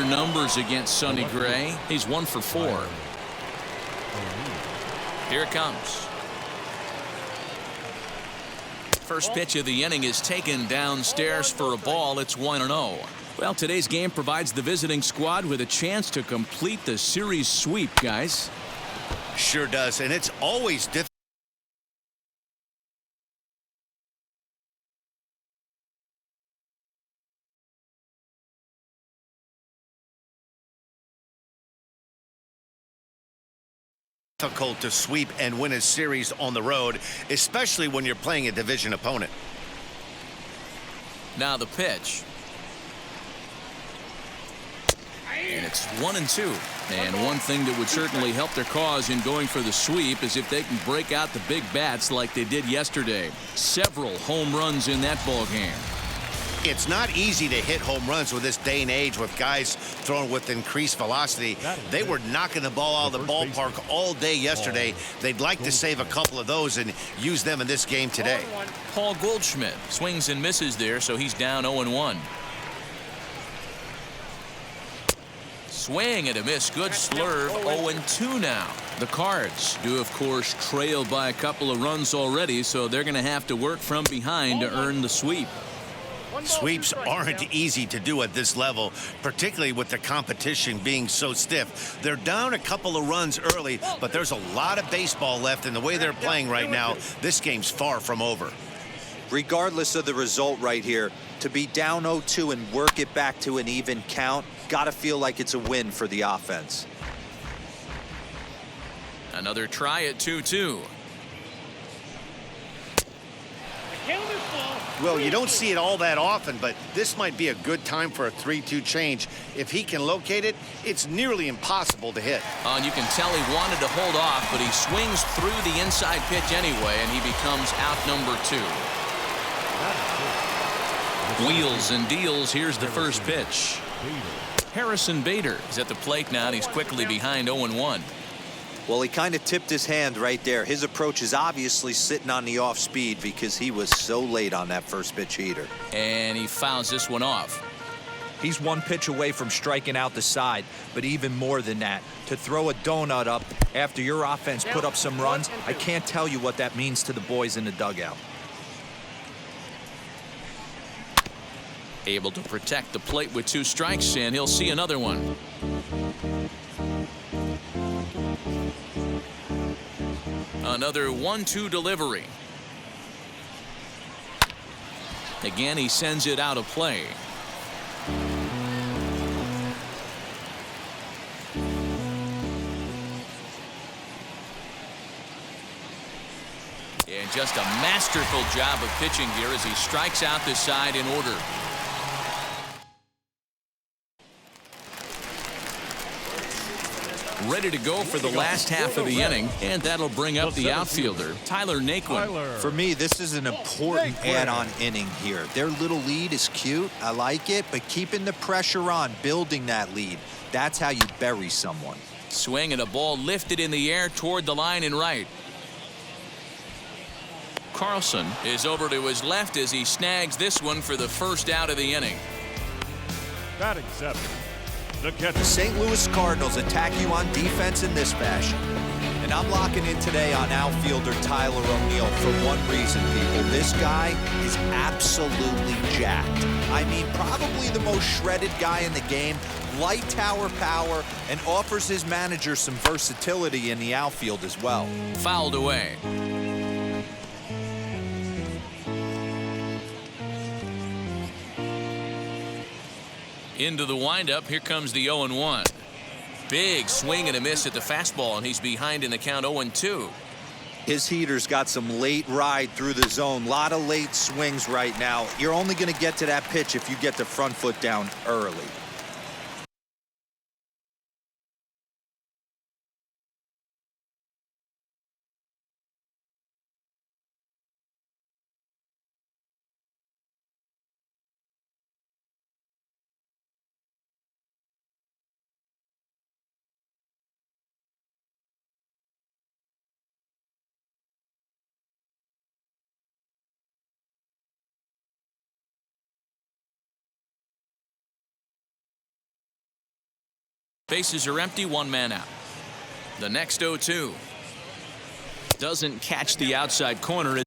numbers against Sonny Gray. He's 1 for 4. Here it comes. First pitch of the inning is taken downstairs for a ball. It's 1-0. Well, today's game provides the visiting squad with a chance to complete the series sweep, guys. Sure does, and it's always difficult to sweep and win a series on the road, especially when you're playing a division opponent. Now the pitch. And it's 1-2. And one thing that would certainly help their cause in going for the sweep is if they can break out the big bats like they did yesterday. Several home runs in that ball game. It's not easy to hit home runs with this day and age with guys throwing with increased velocity. They were knocking the ball out of the ballpark all day yesterday. They'd like to save a couple of those and use them in this game today. Paul Goldschmidt swings and misses there, so he's down 0-1. Swing and a miss. Good slurve. 0-2 now. The Cards do, of course, trail by a couple of runs already, so they're going to have to work from behind to earn the sweep. Sweeps aren't easy to do at this level, particularly with the competition being so stiff. They're down a couple of runs early, but there's a lot of baseball left, and the way they're playing right now, this game's far from over. Regardless of the result right here, to be down 0-2 and work it back to an even count, gotta feel like it's a win for the offense. Another try at 2-2. Well, you don't see it all that often, but this might be a good time for a 3-2 change. If he can locate it, it's nearly impossible to hit. And you can tell he wanted to hold off, but he swings through the inside pitch anyway, and he becomes out number 2. Wheels and deals. Here's the first pitch. Harrison Bader is at the plate now, and he's quickly behind 0-1. Well, he kind of tipped his hand right there. His approach is obviously sitting on the off speed because he was so late on that first pitch heater. And he fouls this one off. He's one pitch away from striking out the side, but even more than that, to throw a donut up after your offense put up some runs, I can't tell you what that means to the boys in the dugout. Able to protect the plate with 2 strikes, and he'll see another one. Another 1-2 delivery. Again, he sends it out of play. And just a masterful job of pitching here as he strikes out the side in order. Ready to go for the last half of the inning, and that'll bring up the outfielder, Tyler Naquin. For me, this is an important add-on inning here. Their little lead is cute. I like it, but keeping the pressure on, building that lead, that's how you bury someone. Swing and a ball lifted in the air toward the line and right. Carlson is over to his left as he snags this one for the first out of the inning. Batting 7. The St. Louis Cardinals attack you on defense in this fashion. And I'm locking in today on outfielder Tyler O'Neill for one reason, people. This guy is absolutely jacked. I mean, probably the most shredded guy in the game. Light tower power, and offers his manager some versatility in the outfield as well. Fouled away. Into the windup. Here comes the 0-1. Big swing and a miss at the fastball, and he's behind in the count 0-2. His heater's got some late ride through the zone. A lot of late swings right now. You're only going to get to that pitch if you get the front foot down early. Bases are empty, one man out. The next 0-2. Doesn't catch the outside corner.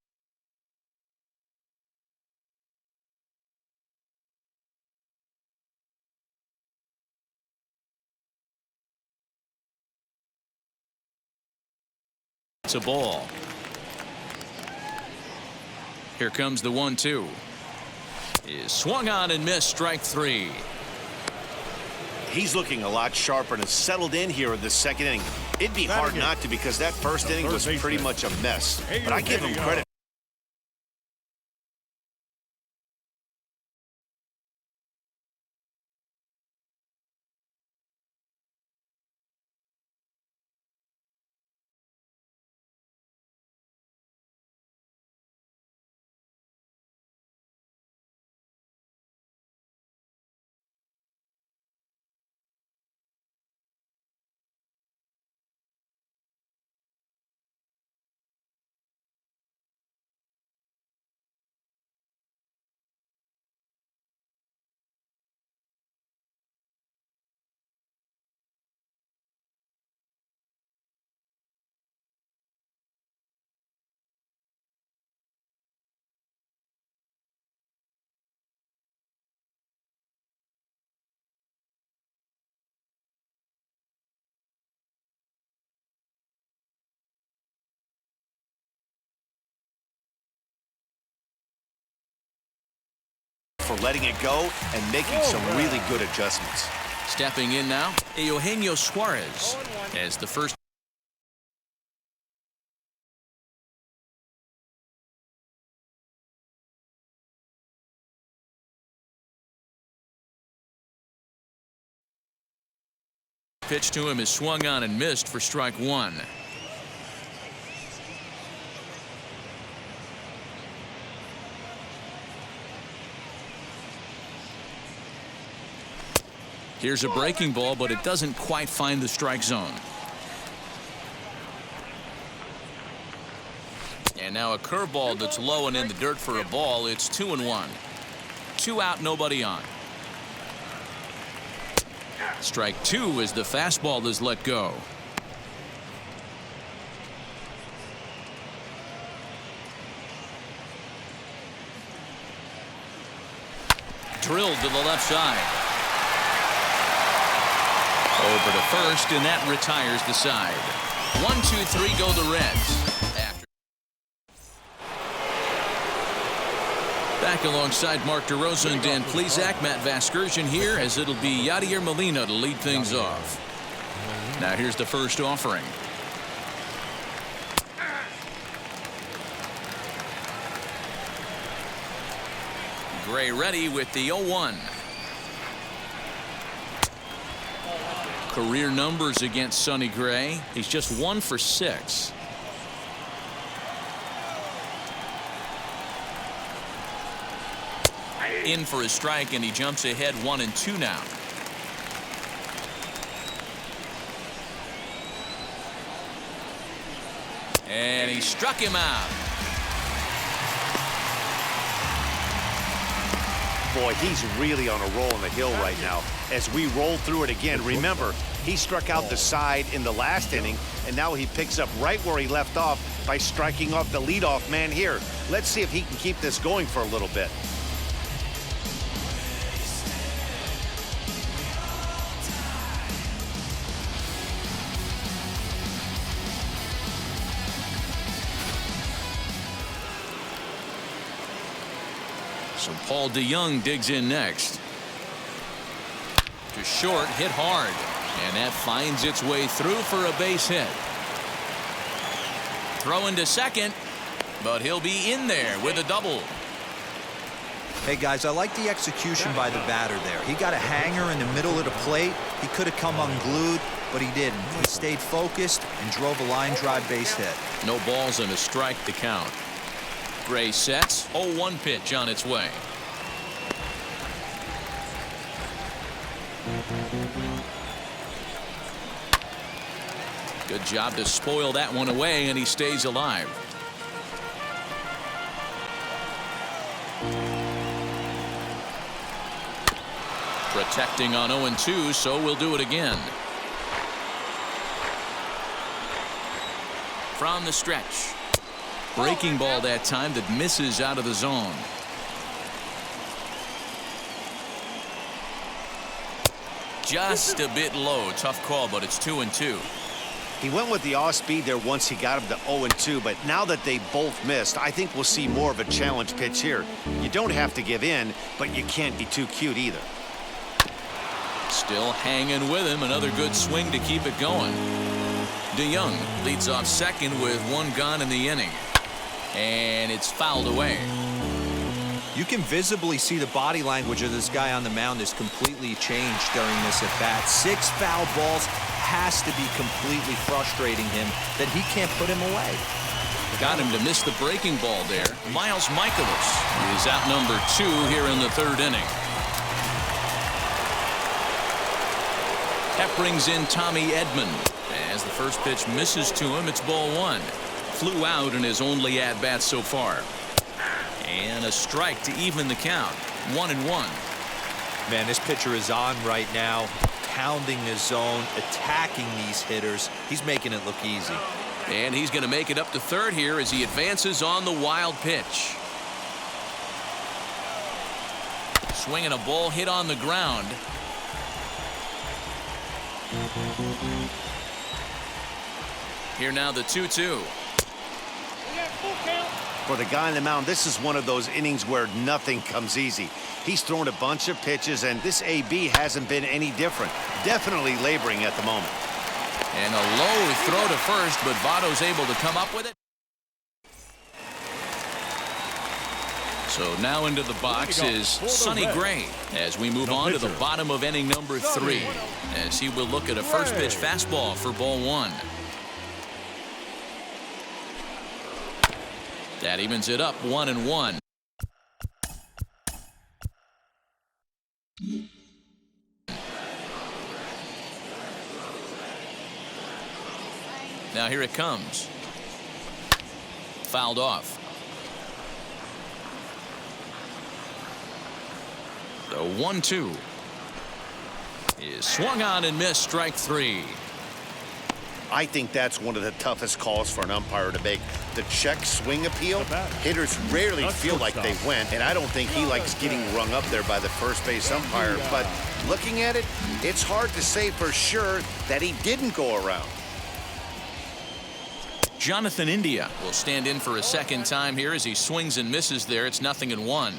It's a ball. Here comes the 1-2. Is swung on and missed, strike 3. He's looking a lot sharper and has settled in here in the second inning. It'd be hard not to, because that first inning was pretty much a mess. But I give him credit for letting it go and making some really good adjustments. Stepping in now, Eugenio Suarez as the first. Pitch to him is swung on and missed for strike 1. Here's a breaking ball, but it doesn't quite find the strike zone. And now a curveball that's low and in the dirt for a ball. It's 2-1. 2 out, nobody on. Strike 2 as the fastball is let go. Drilled to the left side. Over to first, and that retires the side. 1-2-3 go the Reds. Back alongside Mark DeRosa and Dan Plesac, Matt Vasgersian here, as it'll be Yadier Molina to lead things off. Now here's the first offering. Gray ready with the 0-1. Career numbers against Sonny Gray. He's just 1 for 6. In for a strike, and he jumps ahead 1-2 now. And he struck him out. Boy, he's really on a roll on the hill right now. As we roll through it again, remember, he struck out the side in the last inning, and now he picks up right where he left off by striking off the leadoff man here. Let's see if he can keep this going for a little bit. So Paul DeYoung digs in next. To short, hit hard, and that finds its way through for a base hit. Throwing to second, but he'll be in there with a double. Hey guys, I like the execution by the batter there. He got a hanger in the middle of the plate. He could have come unglued, but he didn't. He stayed focused and drove a line drive base hit. No balls and a strike to count. Gray sets. 0-1 pitch on its way. Good job to spoil that one away, and he stays alive. Protecting on 0-2, so we'll do it again. from the stretch. Breaking ball that time that misses out of the zone. Just a bit low. Tough call, but it's 2-2. He went with the off speed there once he got him to 0-2, but now that they both missed, I think we'll see more of a challenge pitch here. You don't have to give in, but you can't be too cute either. Still hanging with him. Another good swing to keep it going. DeYoung leads off second with one gone in the inning. And it's fouled away. You can visibly see the body language of this guy on the mound is completely changed during this at bat. 6 foul balls has to be completely frustrating him that he can't put him away. Got him to miss the breaking ball there. Miles Michaelis is out number 2 here in the 3rd inning. That brings in Tommy Edman. As the first pitch misses to him, it's ball 1. Flew out in his only at-bat so far. And a strike to even the count. 1-1. Man, this pitcher is on right now, pounding the zone, attacking these hitters. He's making it look easy. And he's going to make it up to third here as he advances on the wild pitch. Swinging a ball hit on the ground. Here now the 2-2. For the guy on the mound, this is one of those innings where nothing comes easy. He's thrown a bunch of pitches, and this AB hasn't been any different. Definitely laboring at the moment. And a low throw to first, but Votto's able to come up with it. So now into the box is Sonny Gray as we move on to the bottom of inning number 3, as he will look at a first pitch fastball for ball 1. That evens it up 1-1. Now here it comes. Fouled off. The 1-2 is swung on and missed. Strike 3. I think that's one of the toughest calls for an umpire to make. The check swing appeal. Hitters rarely feel like they went, and I don't think he likes getting rung up there by the first base umpire. But looking at it, it's hard to say for sure that he didn't go around. Jonathan India will stand in for a second time here as he swings and misses there. It's 0-1.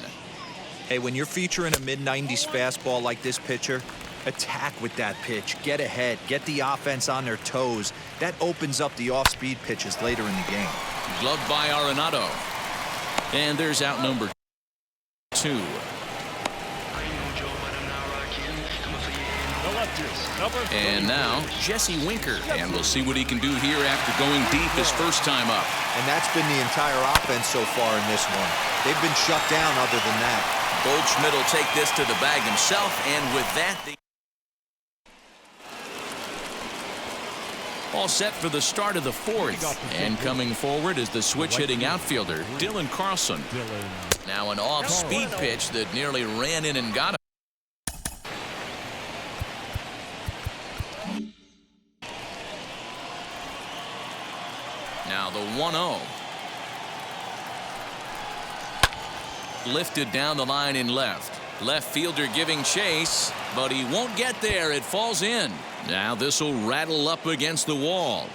Hey, when you're featuring a mid-90s fastball like this pitcher, attack with that pitch. Get ahead. Get the offense on their toes. That opens up the off-speed pitches later in the game. Gloved by Arenado. And there's out number 2. And now Jesse Winker, and we'll see what he can do here after going deep his first time up. And that's been the entire offense so far in this one. They've been shut down other than that. Goldschmidt will take this to the bag himself, and with that, all set for the start of the 4th. And coming forward is the switch-hitting outfielder, Dylan Carlson. Now an off-speed pitch that nearly ran in and got him. Now the 1-0. Lifted down the line in left. Left fielder giving chase, but he won't get there. It falls in. Now this will rattle up against the wall.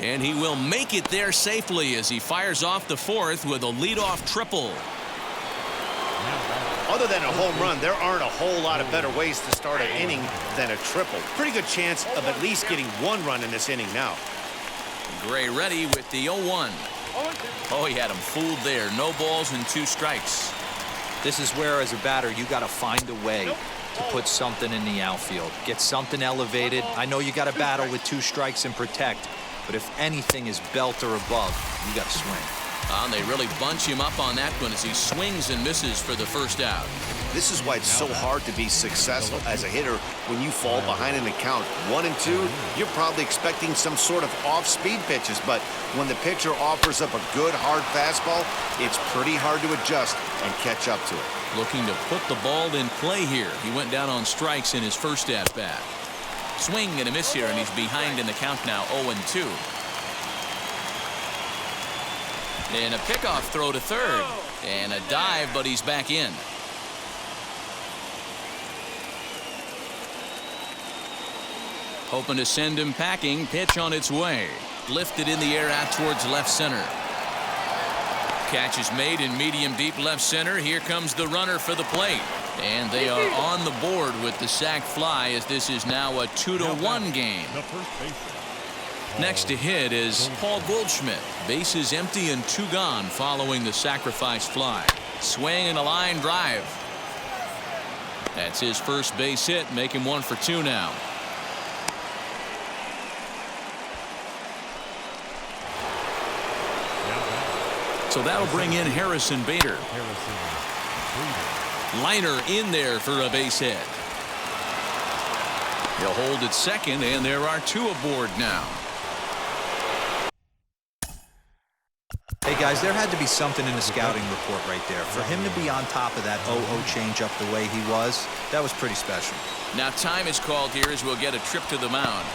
And he will make it there safely as he fires off the 4th with a leadoff triple. Other than a home run, there aren't a whole lot of better ways to start an inning than a triple. Pretty good chance of at least getting 1 run in this inning now. Gray ready with the 0-1. Oh, he had him fooled there. No balls and 2 strikes. This is where, as a batter, you got to find a way to put something in the outfield. Get something elevated. I know you got to battle with 2 strikes and protect, but if anything is belt or above, you got to swing. And they really bunch him up on that one as he swings and misses for the first out. This is why it's so hard to be successful as a hitter when you fall behind in the count 1 and 2. You're probably expecting some sort of off-speed pitches, but when the pitcher offers up a good hard fastball, it's pretty hard to adjust and catch up to it. Looking to put the ball in play here. He went down on strikes in his first at-bat. Swing and a miss here, and he's behind in the count now, 0-2. And a pickoff throw to third. And a dive, but he's back in. Hoping to send him packing. Pitch on its way. Lifted in the air out towards left center. Catch is made in medium deep left center. Here comes the runner for the plate. And they are on the board with the sac fly, as this is now a 2-1 game. Next to hit is Paul Goldschmidt. Bases empty and 2 gone following the sacrifice fly. Swing and a line drive. That's his first base hit, make him 1 for 2 now. So that'll bring in Harrison Bader. Liner in there for a base hit. He'll hold at second, and there are 2 aboard now. Hey guys, there had to be something in the scouting report right there. For him to be on top of that 0-0 changeup the way he was, that was pretty special. Now time is called here as we'll get a trip to the mound.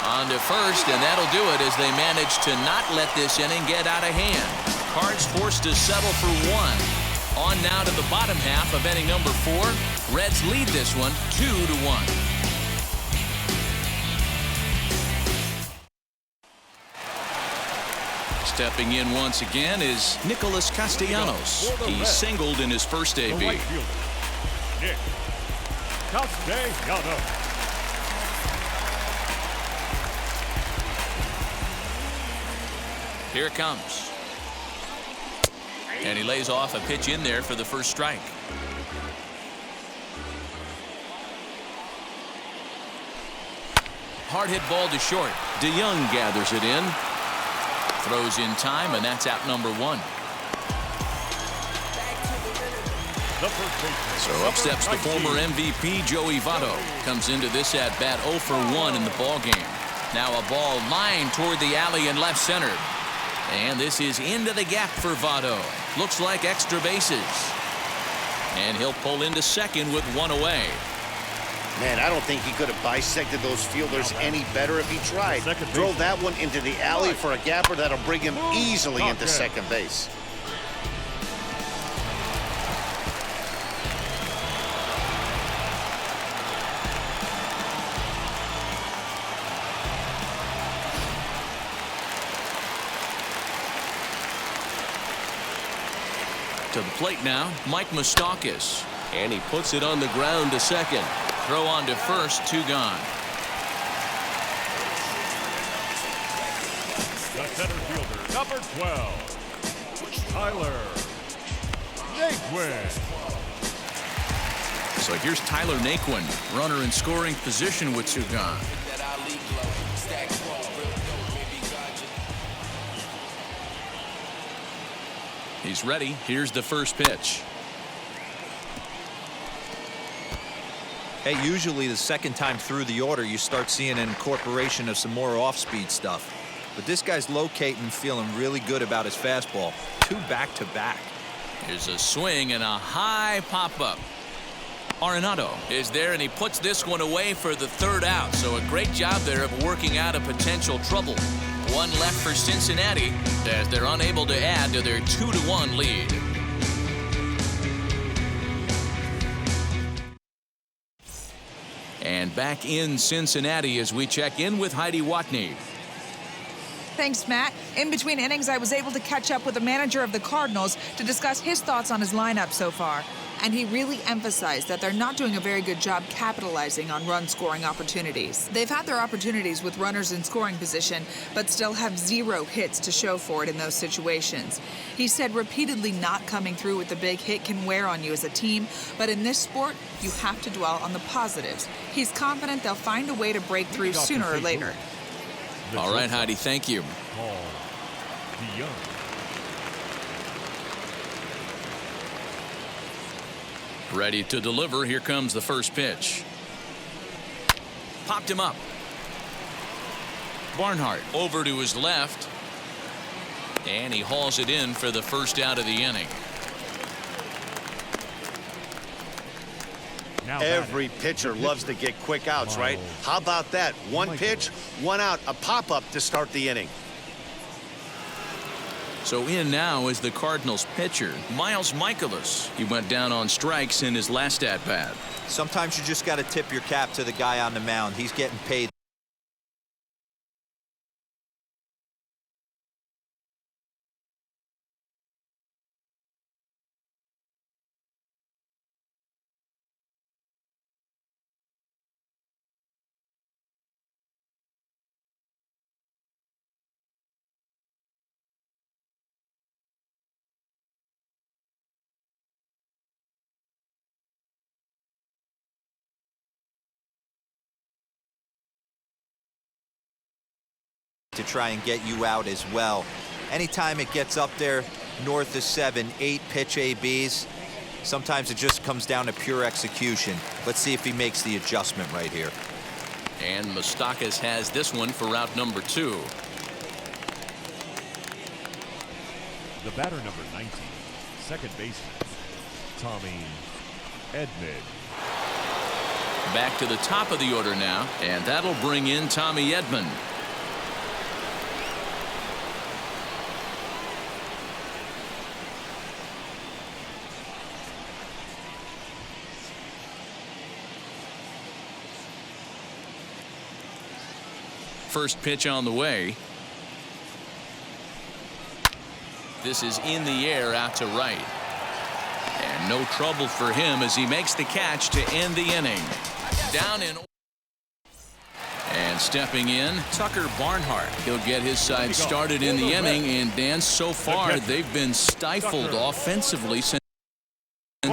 On to first, and that'll do it as they manage to not let this inning get out of hand. Cards forced to settle for 1. On now to the bottom half of inning number 4. Reds lead this one 2-1. Stepping in once again is Nicholas Castellanos. He singled in his first AB. Nick Castellanos. Here it comes. And he lays off a pitch in there for the first strike. Hard hit ball to short. DeYoung gathers it in. Throws in time, and that's out number 1. So up steps the former MVP Joey Votto. Comes into this at bat 0 for 1 in the ball game. Now a ball lined toward the alley in left center. And this is into the gap for Votto. Looks like extra bases. And he'll pull into second with 1 away. Man, I don't think he could have bisected those fielders any better if he tried. Drove that one into the alley for a gapper that'll bring him easily into second base. To the plate now, Mike Moustakas. And he puts it on the ground to second. Throw on to first, 2 gone. The center fielder, number 12, Tyler Naquin. So here's Tyler Naquin, runner in scoring position with 2 gone. He's ready. Here's the first pitch. Hey, usually the second time through the order, you start seeing an incorporation of some more off-speed stuff. But this guy's locating and feeling really good about his fastball. 2 back-to-back. Here's a swing and a high pop-up. Arenado is there, and he puts this one away for the 3rd out. So a great job there of working out a potential trouble. 1 left for Cincinnati as they're unable to add to their 2-1 lead. And back in Cincinnati as we check in with Heidi Watney. Thanks, Matt. In between innings, I was able to catch up with the manager of the Cardinals to discuss his thoughts on his lineup so far. And he really emphasized that they're not doing a very good job capitalizing on run-scoring opportunities. They've had their opportunities with runners in scoring position, but still have 0 hits to show for it in those situations. He said repeatedly not coming through with the big hit can wear on you as a team, but in this sport, you have to dwell on the positives. He's confident they'll find a way to break through sooner or later. All right, Heidi, thank you. Paul DeYoung. Ready to deliver. Here comes the first pitch. Popped him up. Barnhart over to his left. And he hauls it in for the first out of the inning. Now Every pitcher loves to get quick outs, right? How about that? One pitch, one out, a pop-up to start the inning. So in now is the Cardinals pitcher, Miles Michaelis. He went down on strikes in his last at-bat. Sometimes you just got to tip your cap to the guy on the mound. He's getting paid. To try and get you out as well. Anytime it gets up there north of 7, 8 pitch ABs, sometimes it just comes down to pure execution. Let's see if he makes the adjustment right here. And Moustakas has this one for route number 2. The batter number 19, second baseman, Tommy Edman. Back to the top of the order now, and that'll bring in Tommy Edman. First pitch on the way. This is in the air out to right. And no trouble for him as he makes the catch to end the inning. Down in. And stepping in, Tucker Barnhart. He'll get his side started in the inning. And Dan, so far they've been stifled offensively since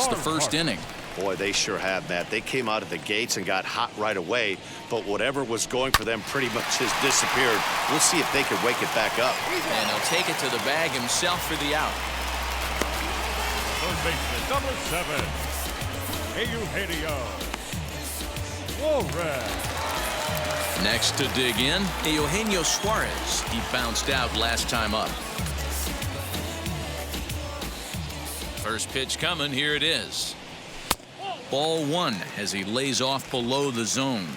the first inning. Boy, they sure have, Matt. They came out of the gates and got hot right away, but whatever was going for them pretty much has disappeared. We'll see if they can wake it back up. And he'll take it to the bag himself for the out. Third baseman, number 7, Eugenio Suarez. Next to dig in, Eugenio Suarez. He bounced out last time up. First pitch coming. Here it is. Ball 1 as he lays off below the zone.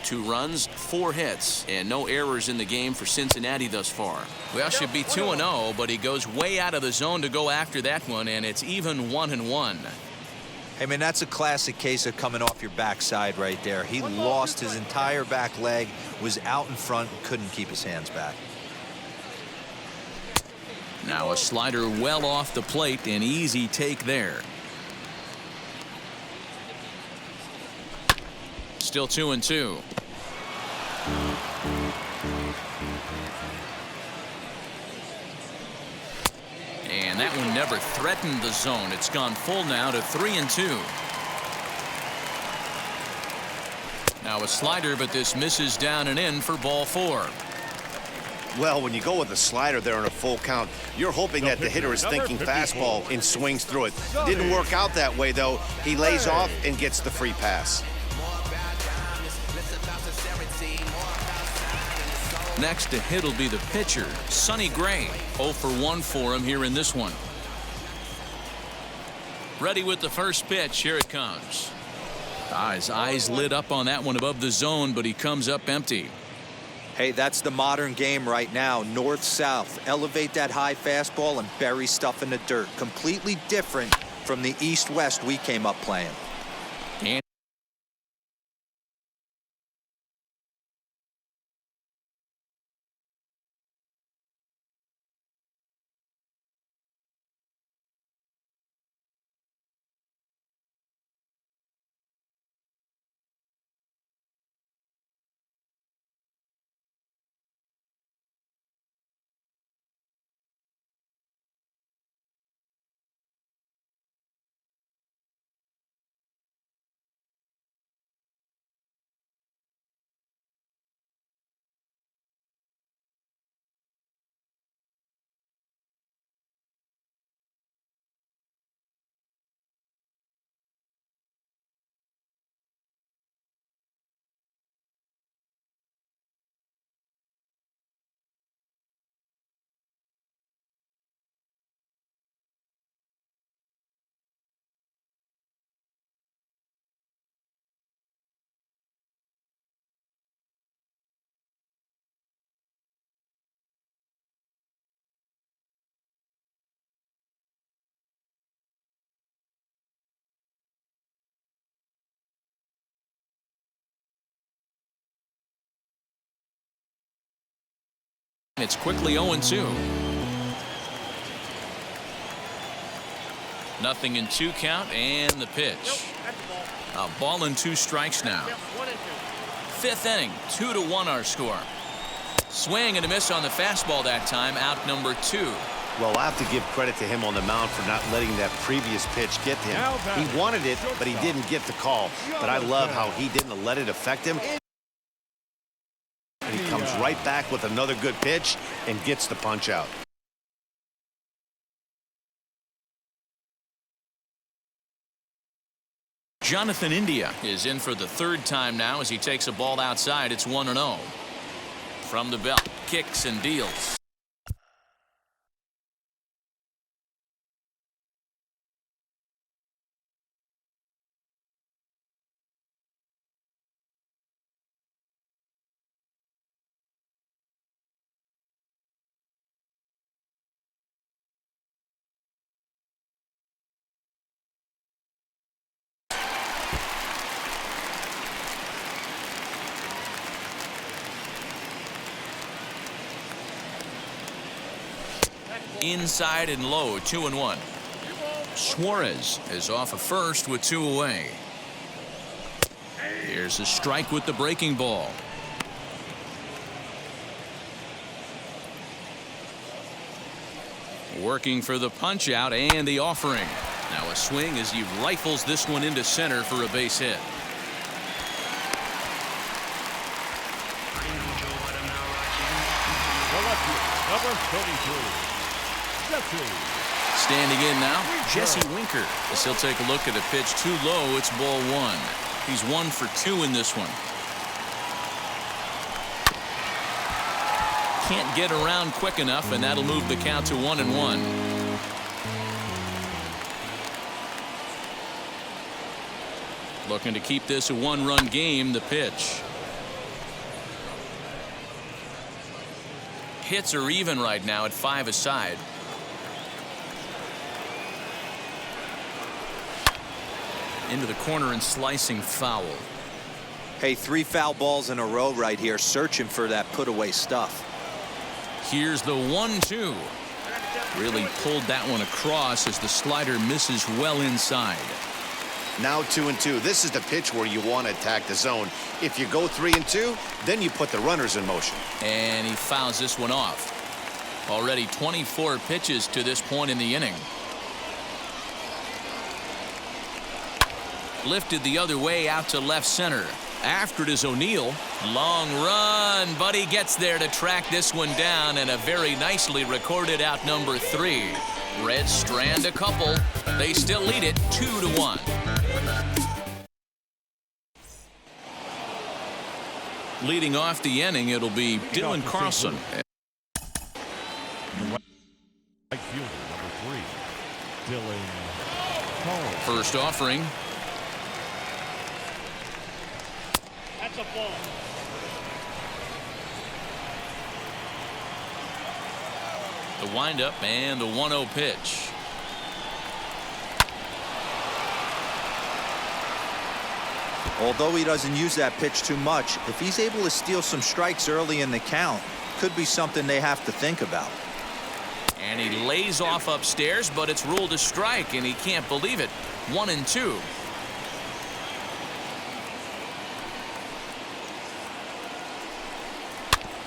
2 runs, 4 hits, and no errors in the game for Cincinnati thus far. Well, should be 2-0, but he goes way out of the zone to go after that one, and it's even 1-1. Hey, man, that's a classic case of coming off your backside right there. He lost his entire back leg, was out in front, couldn't keep his hands back. Now a slider well off the plate, an easy take there. Still 2-2. And that one never threatened the zone. It's gone full now to 3-2. Now a slider, but this misses down and in for ball 4. Well, when you go with a slider there in a full count, you're hoping that the hitter is thinking fastball and swings through it. Didn't work out that way, though. He lays off and gets the free pass. Next to hit will be the pitcher, Sonny Gray. 0 for 1 for him here in this one. Ready with the first pitch. Here it comes. His eyes lit up on that one above the zone, but he comes up empty. Hey, that's the modern game right now. North-south. Elevate that high fastball and bury stuff in the dirt. Completely different from the east-west we came up playing. It's quickly 0-2. Nothing in 2 count, and the pitch. A ball and 2 strikes now. 5th inning, 2-1 our score. Swing and a miss on the fastball that time, out number 2. Well, I have to give credit to him on the mound for not letting that previous pitch get to him. He wanted it, but he didn't get the call. But I love how he didn't let it affect him. And he comes right back with another good pitch and gets the punch out. Jonathan India is in for the 3rd time now as he takes a ball outside. It's 1-0. From the belt, kicks and deals. Inside and low, 2-1. Suarez is off of first with 2 away. Here's a strike with the breaking ball. Working for the punch out and the offering. Now a swing as he rifles this one into center for a base hit. Number 32. Standing in now, Jesse Winker. As he'll take a look at a pitch too low. It's ball 1. He's 1 for 2 in this one. Can't get around quick enough, and that'll move the count to 1-1. Looking to keep this a 1-run game. The pitch. Hits are even right now at 5 aside. Into the corner and slicing foul. Hey, 3 foul balls in a row right here, searching for that put away stuff. Here's the 1-2. Really pulled that one across as the slider misses well inside. Now 2-2. This is the pitch where you want to attack the zone. If you go 3-2, then you put the runners in motion. And he fouls this one off. Already 24 pitches to this point in the inning. Lifted the other way out to left center. After it is O'Neill. Long run, but he gets there to track this one down, and a very nicely recorded out number 3. Reds strand a couple. They still lead it 2-1. Leading off the inning, it'll be Dylan Carlson. Right fielder, number 3, Dylan Carlson. First offering. That's a ball. The windup and the 1-0 pitch. Although he doesn't use that pitch too much, if he's able to steal some strikes early in the count, could be something they have to think about. And he lays off upstairs, but it's ruled a strike, and he can't believe it. 1-2.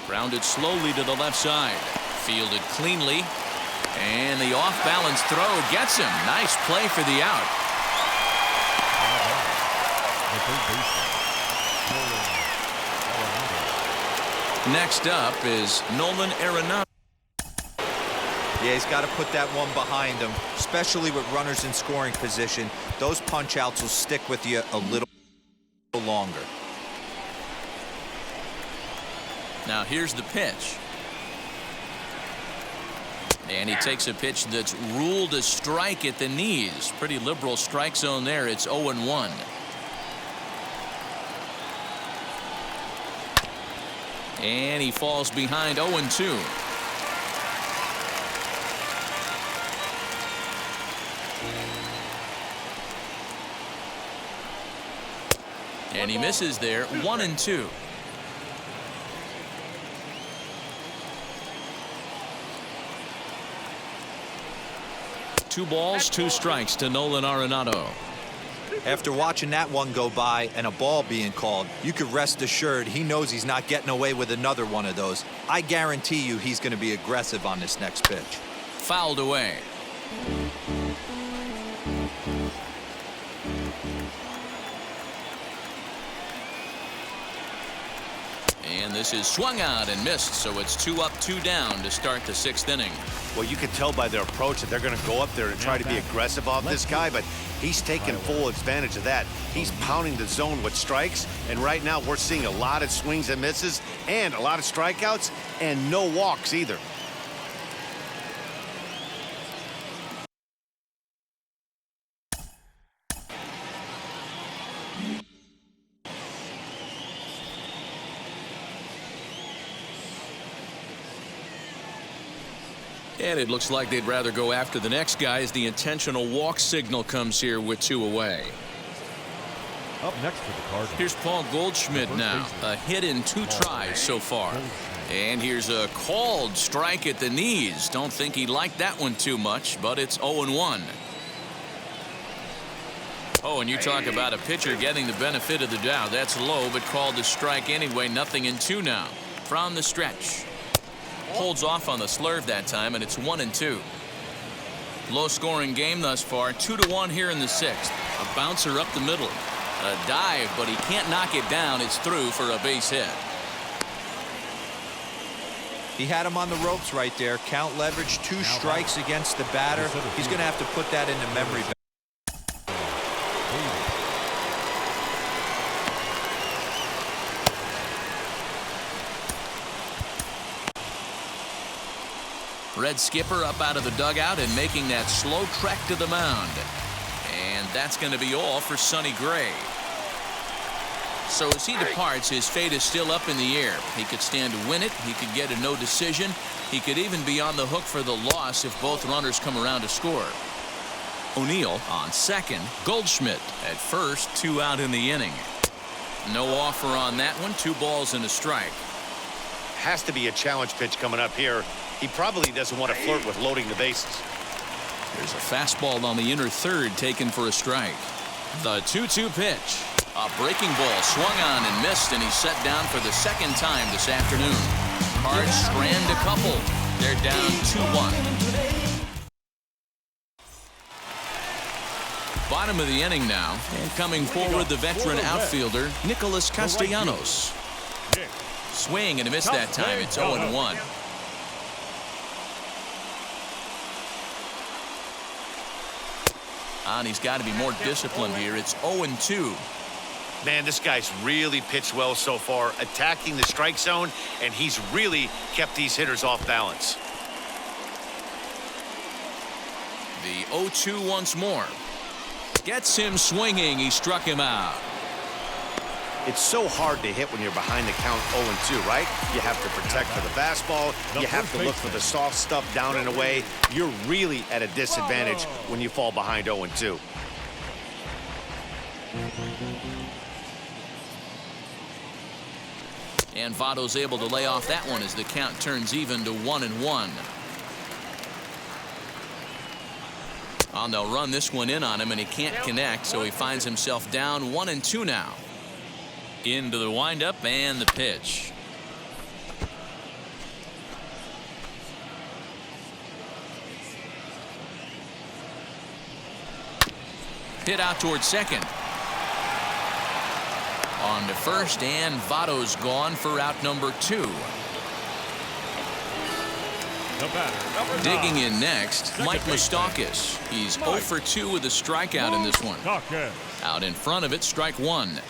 Grounded slowly to the left side. Fielded cleanly. And the off-balance throw gets him. Nice play for the out. Next up is Nolan Arenado. Yeah, he's got to put that one behind him, especially with runners in scoring position. Those punch-outs will stick with you a little longer. Now here's the pitch. And he takes a pitch that's ruled a strike at the knees. Pretty liberal strike zone there. It's 0-1. And he falls behind 0-2. And he misses there. 1-2. 2 balls, 2 strikes to Nolan Arenado. After watching that one go by and a ball being called, you could rest assured he knows he's not getting away with another one of those. I guarantee you he's going to be aggressive on this next pitch. Fouled away. And this is swung out and missed, so it's 2 up, 2 down to start the 6th inning. Well, you can tell by their approach that they're going to go up there and try to be aggressive off this guy, but he's taking full advantage of that. He's pounding the zone with strikes, and right now we're seeing a lot of swings and misses and a lot of strikeouts and no walks either. And it looks like they'd rather go after the next guy as the intentional walk signal comes here with 2 away. Up next for the Cardinals. Here's Paul Goldschmidt now. A hit in 2 tries so far. And here's a called strike at the knees. Don't think he liked that one too much, but it's 0-1. Oh, and you talk about a pitcher getting the benefit of the doubt. That's low, but called a strike anyway. 0-2 now from the stretch. Holds off on the slurve that time, and it's 1-2. Low-scoring game thus far. 2-1 here in the 6th. A bouncer up the middle. A dive, but he can't knock it down. It's through for a base hit. He had him on the ropes right there. Count leverage, 2 strikes against the batter. He's going to have to put that into memory bank. Red skipper up out of the dugout and making that slow trek to the mound. And that's going to be all for Sonny Gray. So as he departs, his fate is still up in the air. He could stand to win it. He could get a no decision. He could even be on the hook for the loss if both runners come around to score. O'Neill on second. Goldschmidt at first. 2 out in the inning. No offer on that one. 2 balls and a strike. Has to be a challenge pitch coming up here. He probably doesn't want to flirt with loading the bases. There's a fastball on the inner third taken for a strike. The 2-2 pitch. A breaking ball swung on and missed, and he's set down for the 2nd time this afternoon. Cards strand a couple. They're down 2-1. Bottom of the inning now, and coming forward the veteran outfielder Nicholas Castellanos. Swing and a miss that time. It's 0-1. And he's got to be more disciplined here. It's 0-2. Man, this guy's really pitched well so far, attacking the strike zone, and he's really kept these hitters off balance. The 0-2 once more. Gets him swinging. He struck him out. It's so hard to hit when you're behind the count 0-2, right? You have to protect for the fastball. You have to look for the soft stuff down and away. You're really at a disadvantage when you fall behind 0-2. And Votto's able to lay off that one as the count turns even to 1-1. Oh, they'll run this one in on him, and he can't connect, so he finds himself down 1-2 now. Into the windup and the pitch. Hit out towards second. On to first, and Votto's gone for out number 2. Digging in next, Mike Moustakas. He's 0 for 2 with a strikeout in this one. Out in front of it, strike 1.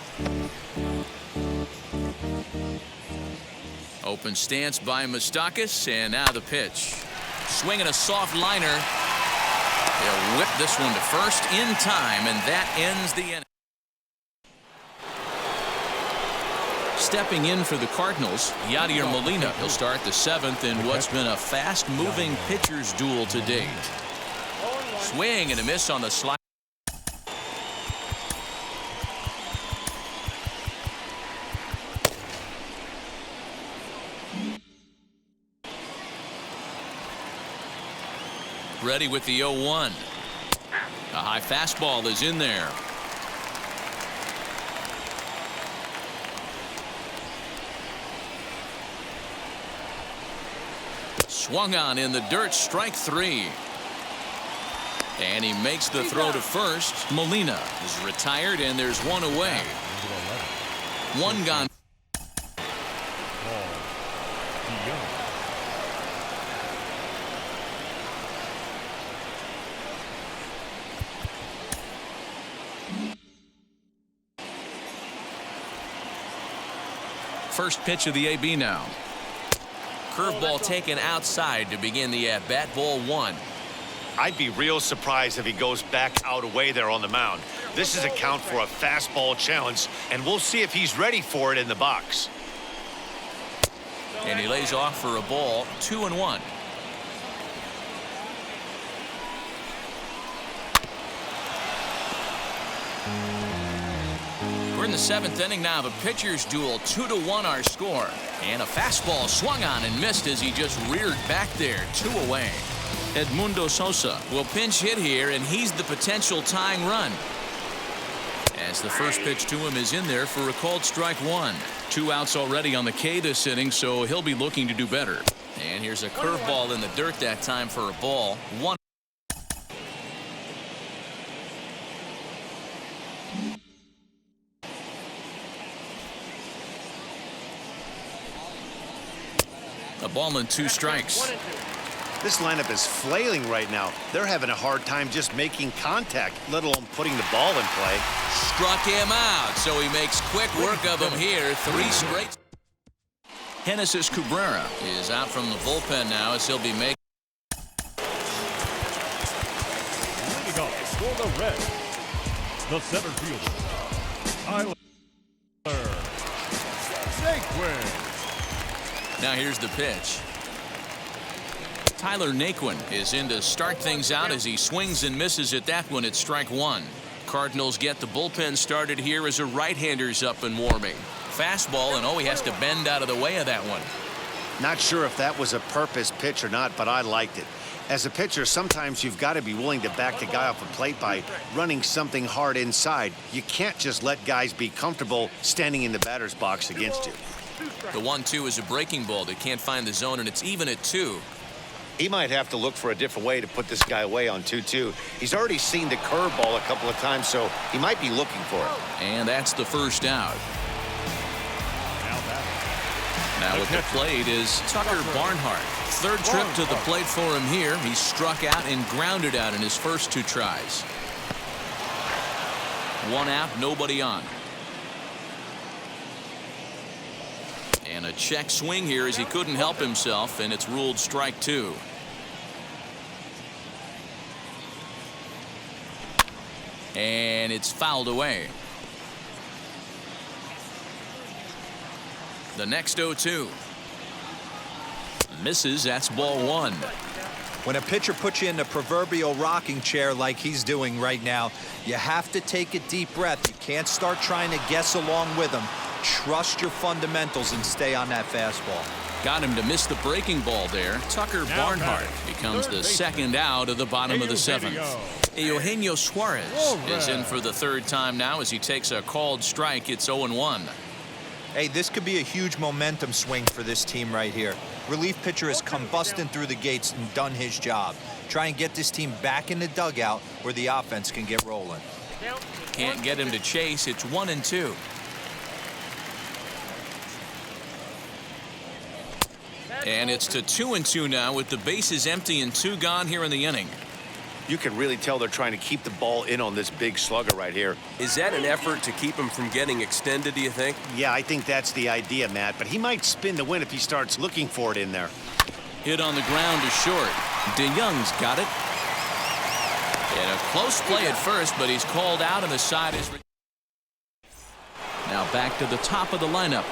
Open stance by Moustakas, and now the pitch. Swinging a soft liner. He'll whip this one to first in time, and that ends the inning. Stepping in for the Cardinals, Yadier Molina. He'll start the 7th in what's been a fast-moving pitcher's duel to date. Swing and a miss on the slide. Ready with the 0-1. A high fastball is in there. Swung on in the dirt, strike 3. And he makes the throw to first. Molina is retired, and there's one away. One gone. First pitch of the AB now. Curveball taken outside to begin the at-bat. Ball 1. I'd be real surprised if he goes back out away there on the mound. This is a count for a fastball challenge, and we'll see if he's ready for it in the box. And he lays off for a ball. 2-1. We're in the 7th inning now. The pitcher's duel. 2-1 our score. And a fastball swung on and missed as he just reared back there. 2 away. Edmundo Sosa will pinch hit here, and he's the potential tying run. As the first pitch to him is in there for a called strike 1. 2 outs already on the K this inning, so he'll be looking to do better. And here's a curveball in the dirt that time for a ball. 1. A ball and 2 strikes. This lineup is flailing right now. They're having a hard time just making contact, let alone putting the ball in play. Struck him out, so he makes quick work of him here. 3 straight. Genesis Cabrera is out from the bullpen now as he'll be making. Leading off for the Reds, the center fielder, Tyler Naquin. Now here's the pitch. Tyler Naquin is in to start things out as he swings and misses at that one at strike 1. Cardinals get the bullpen started here as a right-hander's up and warming. Fastball, and he has to bend out of the way of that one. Not sure if that was a purpose pitch or not, but I liked it. As a pitcher, sometimes you've got to be willing to back the guy off the plate by running something hard inside. You can't just let guys be comfortable standing in the batter's box against you. The 1-2 is a breaking ball that can't find the zone, and it's even at 2. He might have to look for a different way to put this guy away on 2-2. He's already seen the curveball a couple of times, so he might be looking for it. And that's the first out. Now at the plate is Tucker Barnhart. Third trip to the plate for him here. He struck out and grounded out in his first 2 tries. 1 out, nobody on. And a check swing here as he couldn't help himself, and it's ruled strike 2. And it's fouled away. The next 0-2. Misses. That's ball 1. When a pitcher puts you in the proverbial rocking chair like he's doing right now, you have to take a deep breath. You can't start trying to guess along with him. Trust your fundamentals and stay on that fastball. Got him to miss the breaking ball there. Tucker Barnhart becomes the second out of the bottom of the 7th. Eugenio Suarez is in for the 3rd time now as he takes a called strike. It's 0-1. Hey, this could be a huge momentum swing for this team right here. Relief pitcher has come busting through the gates and done his job. Try and get this team back in the dugout where the offense can get rolling. Can't get him to chase. It's 1-2. And it's to 2-2 now with the bases empty and 2 gone here in the inning. You can really tell they're trying to keep the ball in on this big slugger right here. Is that an effort to keep him from getting extended, do you think? Yeah, I think that's the idea, Matt, but he might spin the win if he starts looking for it in there. Hit on the ground to short. DeYoung's got it. And a close play at first, but he's called out and the side is. Now back to the top of the lineup.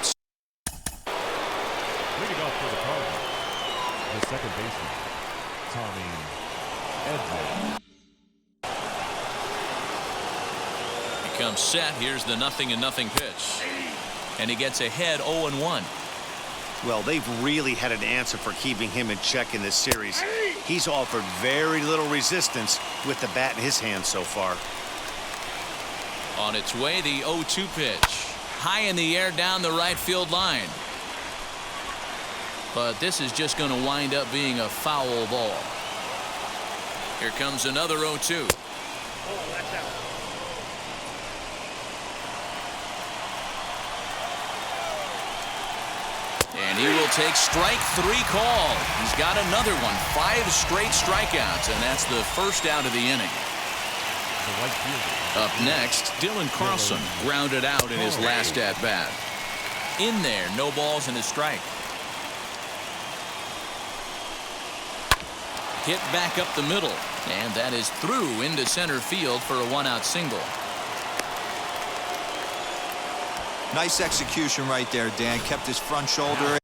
Leading off for the Cardinals, the second baseman, Tommy Edman. He comes set. Here's the 0-0 pitch. And he gets ahead 0-1. Well, they've really had an answer for keeping him in check in this series. He's offered very little resistance with the bat in his hand so far. On its way, the 0-2 pitch. High in the air down the right field line. But this is just going to wind up being a foul ball. Here comes another 0-2. And he will take strike 3 call. He's got another one. 5 straight strikeouts, and that's the first out of the inning. Up next, Dylan Carlson grounded out in his last at-bat. In there, no balls and a strike. Hit back up the middle, and that is through into center field for a 1-out single. Nice execution right there, Dan. Kept his front shoulder.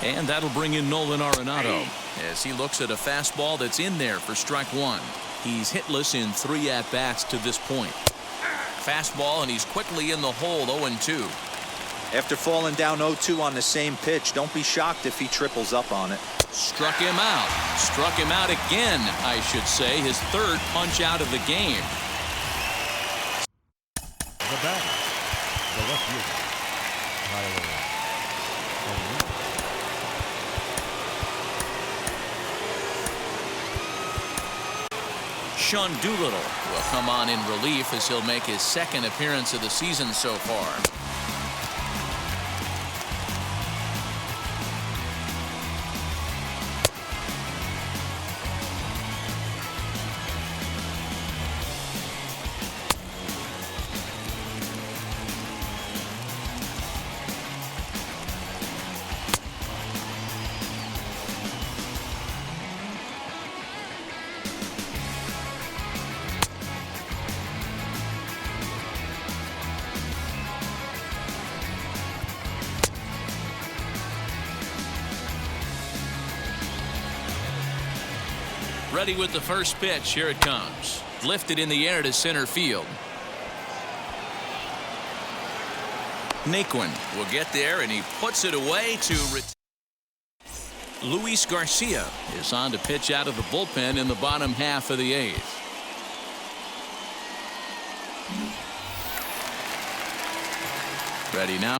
And that'll bring in Nolan Arenado as he looks at a fastball that's in there for strike 1. He's hitless in 3 at-bats to this point. Fastball, and he's quickly in the hole. 0-2. After falling down 0-2 on the same pitch, don't be shocked if he triples up on it. Struck him out. Struck him out again, I should say. His 3rd punch out of the game. The batter, the left fielder, Tyler. Sean Doolittle will come on in relief as he'll make his 2nd appearance of the season so far. Ready with the first pitch. Here it comes. Lifted in the air to center field. Naquin will get there, and he puts it away to Luis Garcia is on to pitch out of the bullpen in the bottom half of the 8th. Ready now.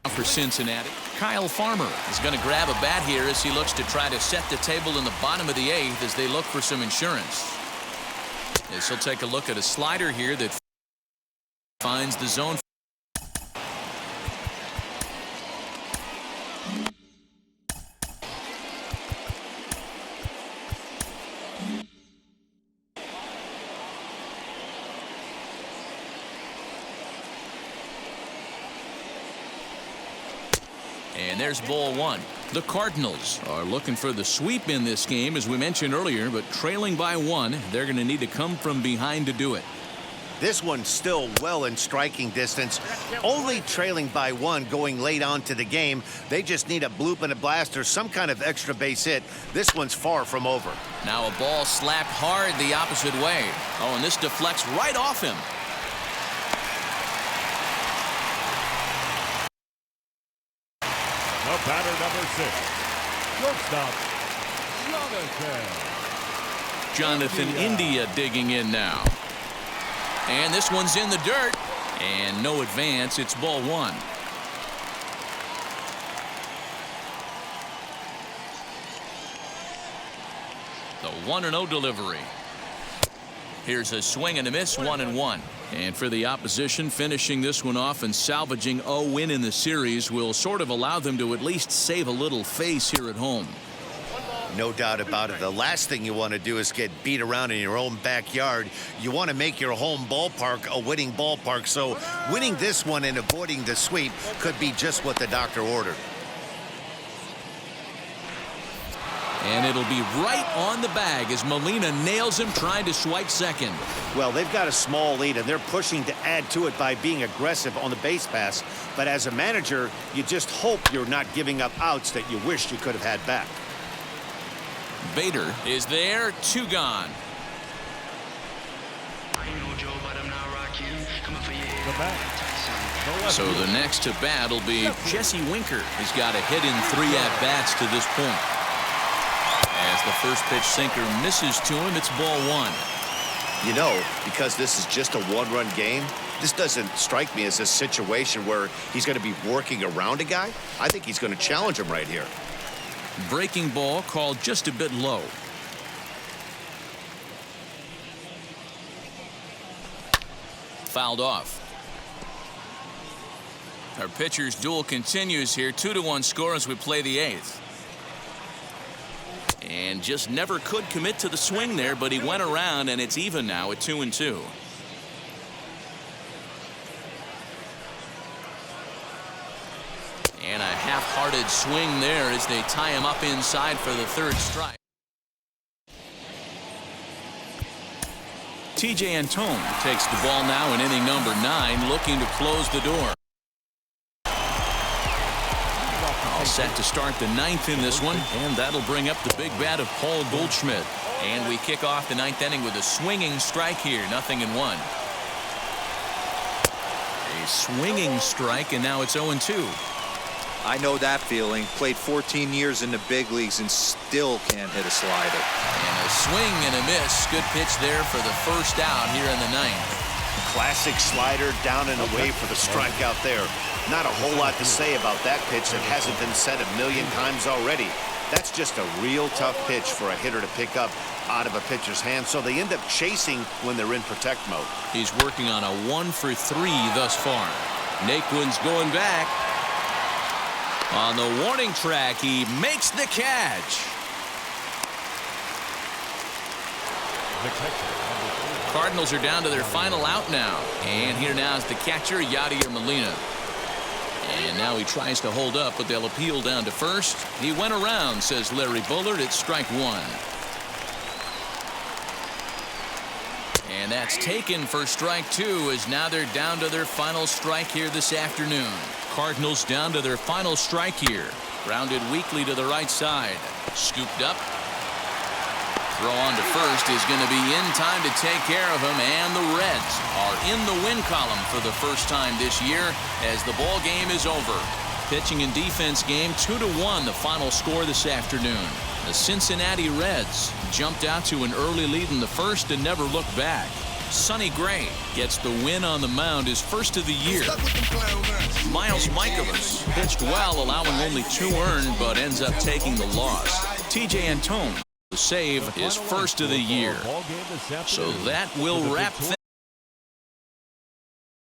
For Cincinnati, Kyle Farmer is going to grab a bat here as he looks to try to set the table in the bottom of the 8th as they look for some insurance. As he'll take a look at a slider here that finds the zone. And there's ball 1. The Cardinals are looking for the sweep in this game, as we mentioned earlier, but trailing by 1. They're going to need to come from behind to do it. This one's still well in striking distance. Only trailing by 1 going late on to the game. They just need a bloop and a blast or some kind of extra base hit. This one's far from over. Now a ball slapped hard the opposite way. Oh, and this deflects right off him. The batter, number 6, shortstop, Jonathan India digging in now. And this one's in the dirt. And no advance. It's ball 1. The 1-0 delivery. Here's a swing and a miss. 1-1. And for the opposition, finishing this one off and salvaging a win in the series will sort of allow them to at least save a little face here at home. No doubt about it. The last thing you want to do is get beat around in your own backyard. You want to make your home ballpark a winning ballpark. So winning this one and avoiding the sweep could be just what the doctor ordered. And it'll be right on the bag as Molina nails him trying to swipe second. Well, they've got a small lead, and they're pushing to add to it by being aggressive on the base pass. But as a manager, you just hope you're not giving up outs that you wish you could have had back. Bader is there, 2 gone. So the next to bat will be Jesse Winker. He's got a hit in 3 at-bats to this point. As the first pitch sinker misses to him, it's ball 1. You know, because this is just a one-run game, this doesn't strike me as a situation where he's going to be working around a guy. I think he's going to challenge him right here. Breaking ball called just a bit low. Fouled off. Our pitcher's duel continues here. 2-1 score as we play the 8th. And just never could commit to the swing there, but he went around, and it's even now at 2-2. And a half-hearted swing there as they tie him up inside for the 3rd strike. T.J. Antone takes the ball now in inning number 9, looking to close the door. All set to start the 9th in this one, and that'll bring up the big bat of Paul Goldschmidt. And we kick off the 9th inning with a swinging strike here, 0-1. A swinging strike, and now it's 0-2. I know that feeling. Played 14 years in the big leagues and still can't hit a slider. And a swing and a miss. Good pitch there for the first out here in the 9th. Classic slider down and away for the strikeout there. Not a whole lot to say about that pitch that hasn't been said a million times already. That's just a real tough pitch for a hitter to pick up out of a pitcher's hand, so they end up chasing when they're in protect mode. He's working on a 1-for-3 thus far. Naquin's going back. On the warning track, he makes the catch. Cardinals are down to their final out now. And here now is the catcher, Yadier Molina. And now he tries to hold up, but they'll appeal down to first. He went around, says Larry Bullard. It's strike 1. And that's taken for strike 2, as now they're down to their final strike here this afternoon. Cardinals down to their final strike here. Grounded weakly to the right side. Scooped up. Throw on to first is going to be in time to take care of him, and the Reds are in the win column for the first time this year as the ball game is over. Pitching and defense game, 2-1 the final score this afternoon. The Cincinnati Reds jumped out to an early lead in the first and never looked back. Sonny Gray gets the win on the mound, his first of the year. Miles Michaelis pitched well, allowing only 2 earned, but ends up taking the loss. T.J. Antone, the save, his first of the year. So that will wrap things.